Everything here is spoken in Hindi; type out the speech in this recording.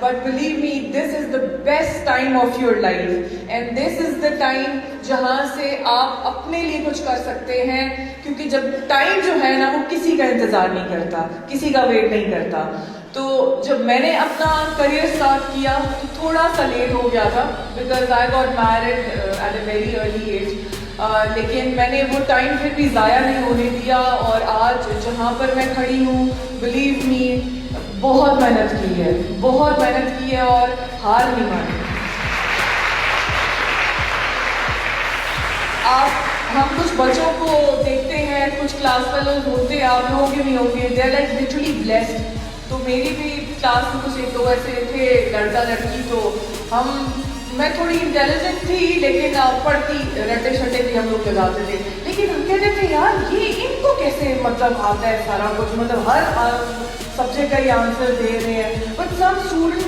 but believe me, this is the best time of your life, and this is the time जहाँ से आप अपने लिए कुछ कर सकते हैं, क्योंकि जब टाइम जो है ना वो किसी का इंतजार नहीं करता, किसी का वेट नहीं करता। तो जब मैंने अपना करियर स्टार्ट किया तो थोड़ा सा लेट हो गया था, because I got married at a very early age, लेकिन मैंने वो टाइम फिर भी ज़ाया नहीं होने दिया, और आज जहाँ पर मैं खड़ी हूँ, बिलीव मी, बहुत मेहनत की है, बहुत मेहनत की है और हार नहीं मानी। हम कुछ बच्चों को देखते हैं, कुछ क्लास फेलोज होते हैं, आप लोगों के भी होंगे, they are like literally blessed. तो मेरी भी क्लास में कुछ एक दो ऐसे थे लड़का लड़की, तो मैं थोड़ी इंटेलिजेंट थी, लेकिन पढ़ती रटे शटे भी हम लोग लगाते थे, लेकिन हम कहते थे यार ये इनको कैसे मतलब आता है सारा कुछ, मतलब हर सब्जेक्ट का ये आंसर दे रहे हैं, बट सम स्टूडेंट